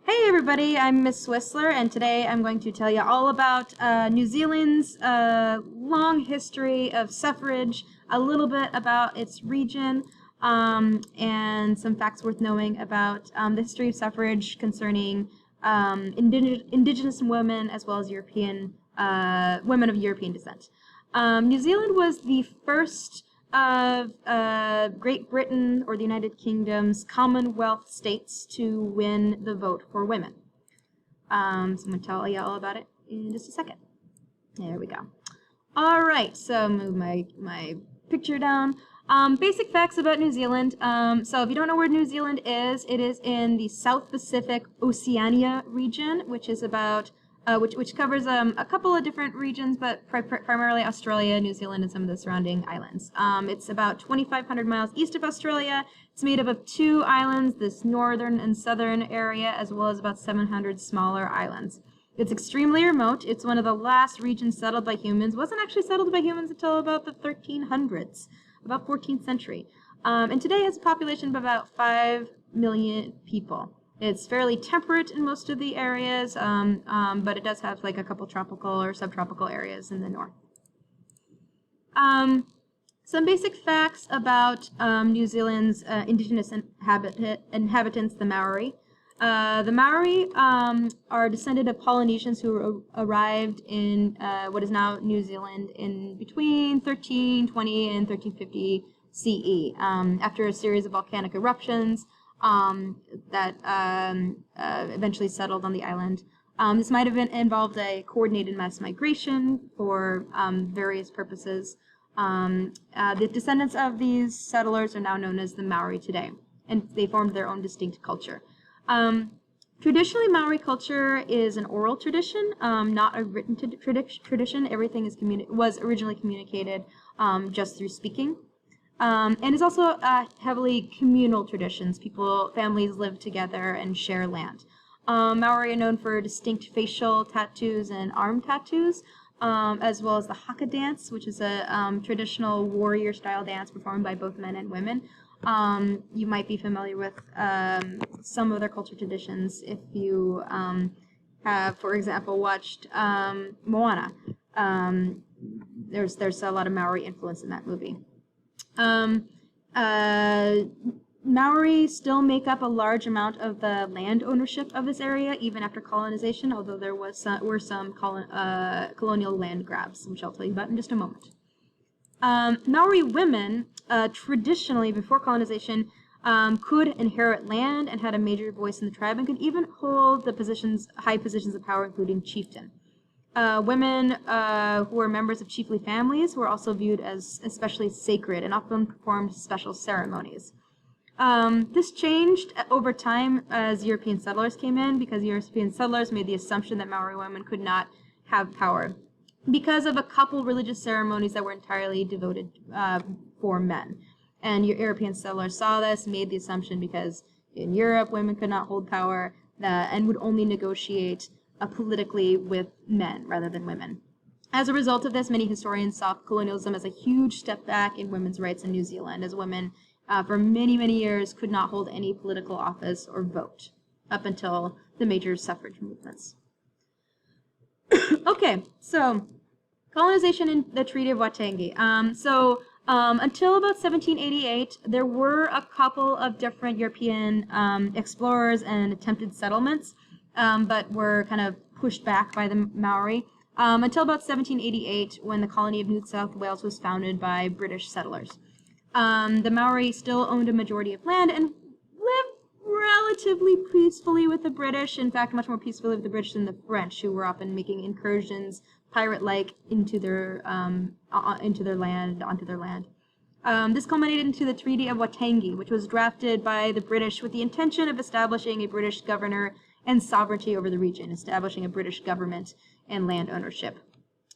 Hey everybody, I'm Miss Whistler, and today I'm going to tell you all about New Zealand's long history of suffrage, a little bit about its region, and some facts worth knowing about the history of suffrage concerning indigenous women as well as European women of European descent. New Zealand was the first of Great Britain or the United Kingdom's Commonwealth states to win the vote for women. So I'm going to tell you all about it in just a second. There we go. All right, so move my picture down. Basic facts about New Zealand. So if you don't know where New Zealand is, it is in the South Pacific Oceania region, which is about which covers a couple of different regions, but primarily Australia, New Zealand, and some of the surrounding islands. It's about 2,500 miles east of Australia. It's made up of two islands, this northern and southern area, as well as about 700 smaller islands. It's extremely remote. It's one of the last regions settled by humans. It wasn't actually settled by humans until about the 1300s, about 14th century. And today has a population of about 5 million people. It's fairly temperate in most of the areas, but it does have like a couple tropical or subtropical areas in the north. Some basic facts about New Zealand's indigenous inhabitants, the Maori. The Maori are descended of Polynesians who arrived in what is now New Zealand in between 1320 and 1350 CE after a series of volcanic eruptions that eventually settled on the island. This might have involved a coordinated mass migration for various purposes. The descendants of these settlers are now known as the Maori today, and they formed their own distinct culture. Traditionally, Maori culture is an oral tradition, not a written tradition. Everything was originally communicated just through speaking. And it's also heavily communal traditions. Families live together and share land. Maori are known for distinct facial tattoos and arm tattoos, as well as the haka dance, which is a traditional warrior-style dance performed by both men and women. You might be familiar with some of their culture traditions if you have, for example, watched Moana. There's a lot of Maori influence in that movie. Maori still make up a large amount of the land ownership of this area, even after colonization, although there were some colonial land grabs, which I'll tell you about in just a moment. Maori women, traditionally, before colonization, could inherit land and had a major voice in the tribe and could even hold the high positions of power, including chieftain. Women who were members of chiefly families were also viewed as especially sacred and often performed special ceremonies. This changed over time as European settlers came in, because European settlers made the assumption that Maori women could not have power because of a couple religious ceremonies that were entirely devoted for men. And European settlers saw this, made the assumption because in Europe women could not hold power and would only negotiate politically with men rather than women. As a result of this, many historians saw colonialism as a huge step back in women's rights in New Zealand, as women for many, many years could not hold any political office or vote up until the major suffrage movements. Okay, so colonization in the Treaty of Waitangi. Until about 1788, there were a couple of different European explorers and attempted settlements, but were kind of pushed back by the Maori until about 1788, when the colony of New South Wales was founded by British settlers. The Maori still owned a majority of land and lived relatively peacefully with the British, in fact, much more peacefully with the British than the French, who were often making incursions, pirate-like, onto their land. This culminated into the Treaty of Waitangi, which was drafted by the British with the intention of establishing a British governor and sovereignty over the region, establishing a British government and land ownership.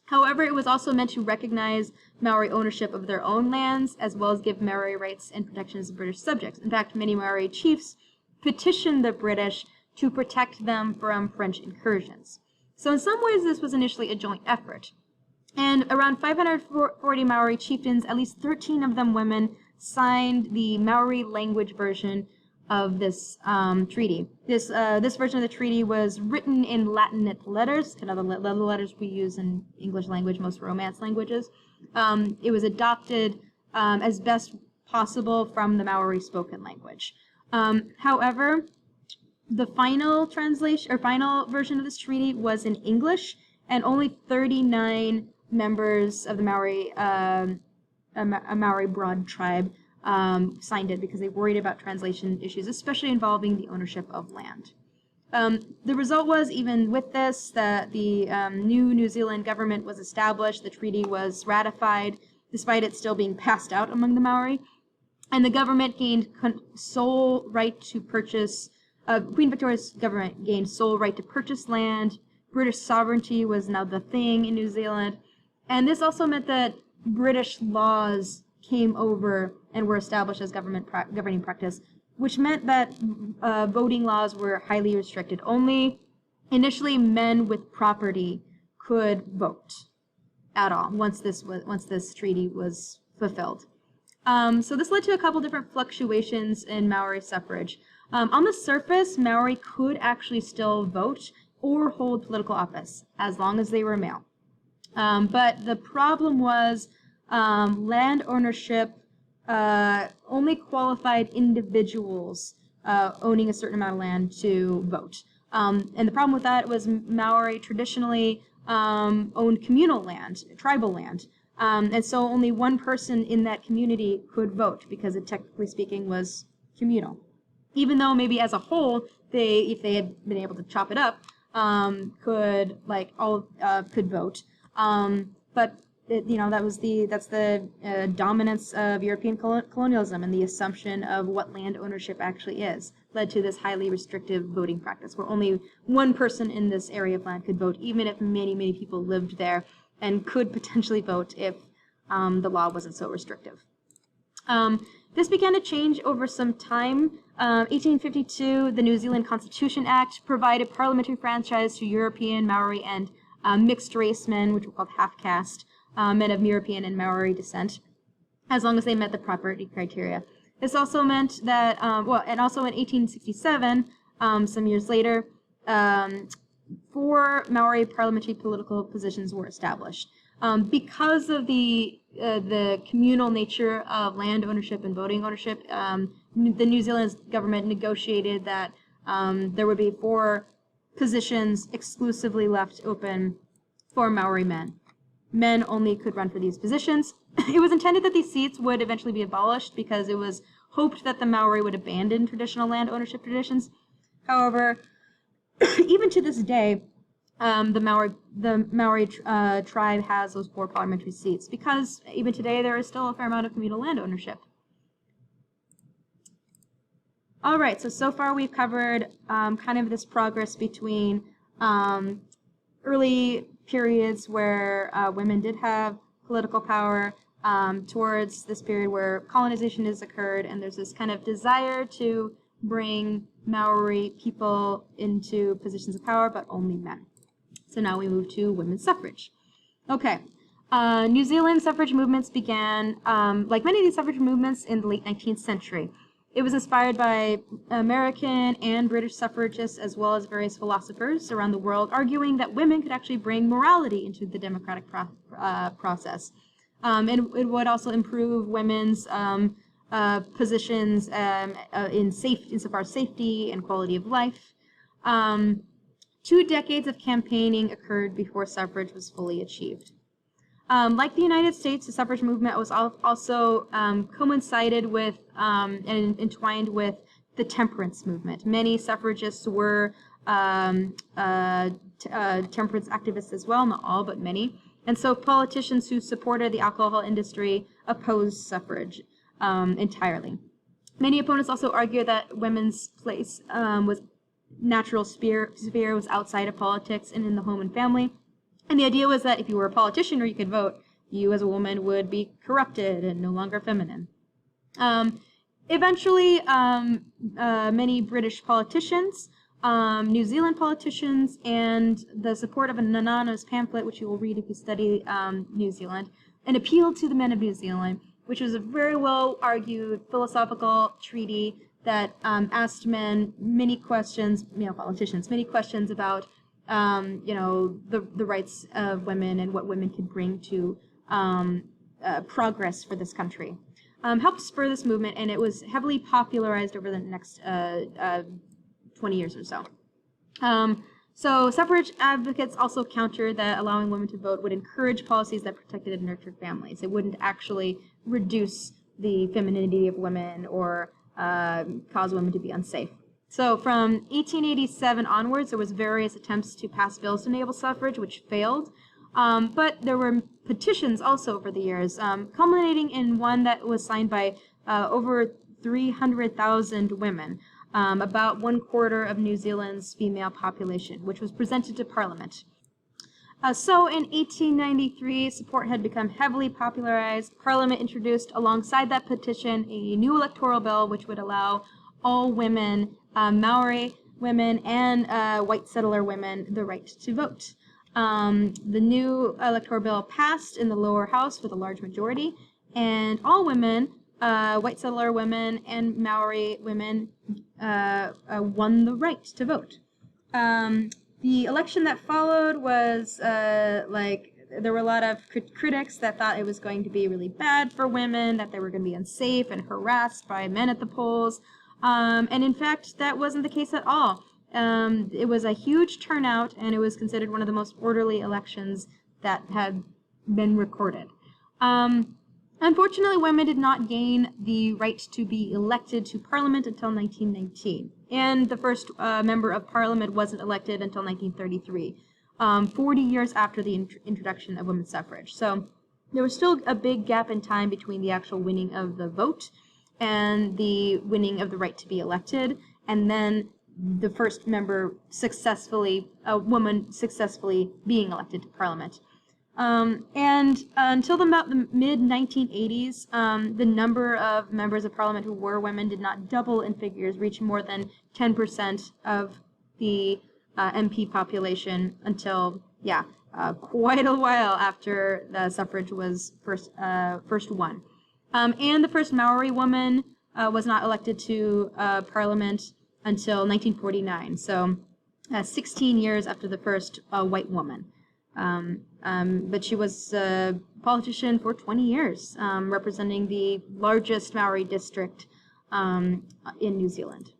However, it was also meant to recognize Maori ownership of their own lands, as well as give Maori rights and protections as British subjects. In fact, many Maori chiefs petitioned the British to protect them from French incursions. So in some ways, this was initially a joint effort. And around 540 Maori chieftains, at least 13 of them women, signed the Maori language version of this treaty. This version of the treaty was written in Latinate letters, kind of the letters we use in English language, most Romance languages. It was adopted as best possible from the Maori spoken language. However, the final translation or final version of this treaty was in English, and only 39 members of the Maori, a Maori broad tribe, signed it because they worried about translation issues, especially involving the ownership of land. The result was, even with this, that the new New Zealand government was established, the treaty was ratified, despite it still being passed out among the Maori, and the government gained sole right to purchase, Queen Victoria's government gained sole right to purchase land. British sovereignty was now the thing in New Zealand, and this also meant that British laws came over and were established as governing practice, which meant that voting laws were highly restricted. Only initially men with property could vote at all once this treaty was fulfilled. So this led to a couple different fluctuations in Maori suffrage. On the surface, Maori could actually still vote or hold political office as long as they were male. But the problem was land ownership only qualified individuals owning a certain amount of land to vote. And the problem with that was Maori traditionally owned communal land, tribal land. And so only one person in that community could vote because it, technically speaking, was communal. Even though maybe as a whole, if they had been able to chop it up, could vote. But that's the dominance of European colonialism and the assumption of what land ownership actually is led to this highly restrictive voting practice where only one person in this area of land could vote, even if many, many people lived there and could potentially vote if the law wasn't so restrictive. This began to change over some time. 1852, the New Zealand Constitution Act provided parliamentary franchise to European, Maori, and mixed-race men, which were called half-caste, men of European and Maori descent, as long as they met the property criteria. This also meant that, and also in 1867, some years later, 4 Maori parliamentary political positions were established. Because of the communal nature of land ownership and voting ownership, the New Zealand government negotiated that there would be 4 positions exclusively left open for Maori men. Men only could run for these positions. It was intended that these seats would eventually be abolished because it was hoped that the Maori would abandon traditional land ownership traditions. However, even to this day, the Maori tribe has those 4 parliamentary seats because even today there is still a fair amount of communal land ownership. All right, so far we've covered kind of this progress between early periods where women did have political power towards this period where colonization has occurred, and there's this kind of desire to bring Maori people into positions of power, but only men. So now we move to women's suffrage. Okay, New Zealand suffrage movements began, like many of these suffrage movements, in the late 19th century. It was inspired by American and British suffragists as well as various philosophers around the world arguing that women could actually bring morality into the democratic process. And it would also improve women's positions insofar as safety and quality of life. 2 decades of campaigning occurred before suffrage was fully achieved. Like the United States, the suffrage movement was also coincided with and entwined with the temperance movement. Many suffragists were temperance activists as well, not all, but many. And so politicians who supported the alcohol industry opposed suffrage entirely. Many opponents also argue that women's place was natural sphere was outside of politics and in the home and family. And the idea was that if you were a politician or you could vote, you as a woman would be corrupted and no longer feminine. Eventually, many British politicians, New Zealand politicians, and the support of an anonymous pamphlet, which you will read if you study New Zealand, an appeal to the men of New Zealand, which was a very well-argued philosophical treaty that asked men many questions, male politicians, many questions about, the rights of women and what women could bring to progress for this country. Helped spur this movement, and it was heavily popularized over the next 20 years or so. So suffrage advocates also countered that allowing women to vote would encourage policies that protected and nurtured families. It wouldn't actually reduce the femininity of women or cause women to be unsafe. So from 1887 onwards, there was various attempts to pass bills to enable suffrage, which failed. But there were petitions also over the years, culminating in one that was signed by over 300,000 women, about 1/4 of New Zealand's female population, which was presented to Parliament. So in 1893, support had become heavily popularized. Parliament introduced, alongside that petition, a new electoral bill which would allow all women, Maori women and white settler women, the right to vote. The new electoral bill passed in the lower house with a large majority, and all women, white settler women and Maori women, won the right to vote. The election that followed was there were a lot of critics that thought it was going to be really bad for women, that they were going to be unsafe and harassed by men at the polls. And in fact, that wasn't the case at all. It was a huge turnout, and it was considered one of the most orderly elections that had been recorded. Unfortunately, women did not gain the right to be elected to Parliament until 1919, and the first member of Parliament wasn't elected until 1933, 40 years after the introduction of women's suffrage. So there was still a big gap in time between the actual winning of the vote and the winning of the right to be elected, and then the first member successfully, a woman successfully being elected to Parliament. And until about the mid-1980s, the number of members of Parliament who were women did not double in figures, reaching more than 10% of the MP population until, quite a while after the suffrage was first won. And the first Maori woman was not elected to Parliament until 1949, so 16 years after the first white woman. But she was a politician for 20 years, representing the largest Maori district in New Zealand.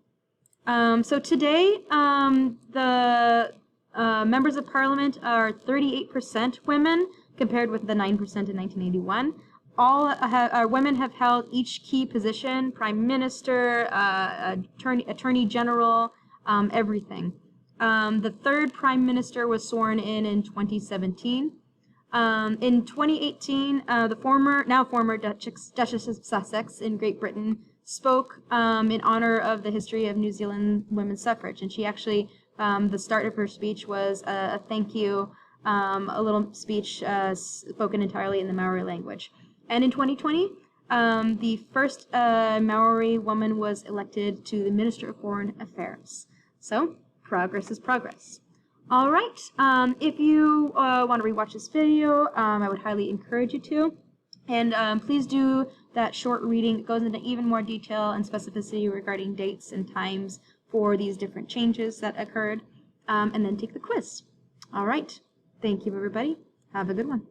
So today, the members of Parliament are 38% women, compared with the 9% in 1981. All women have held each key position: Prime Minister, Attorney General, everything. The third Prime Minister was sworn in 2017. In 2018, the now former Duchess of Sussex in Great Britain spoke in honor of the history of New Zealand women's suffrage, and she actually, the start of her speech was a thank you, a little speech spoken entirely in the Maori language. And in 2020, the first Maori woman was elected to the Minister of Foreign Affairs. So, progress is progress. All right, if you want to rewatch this video, I would highly encourage you to. And please do that short reading that goes into even more detail and specificity regarding dates and times for these different changes that occurred. And then take the quiz. All right, thank you, everybody. Have a good one.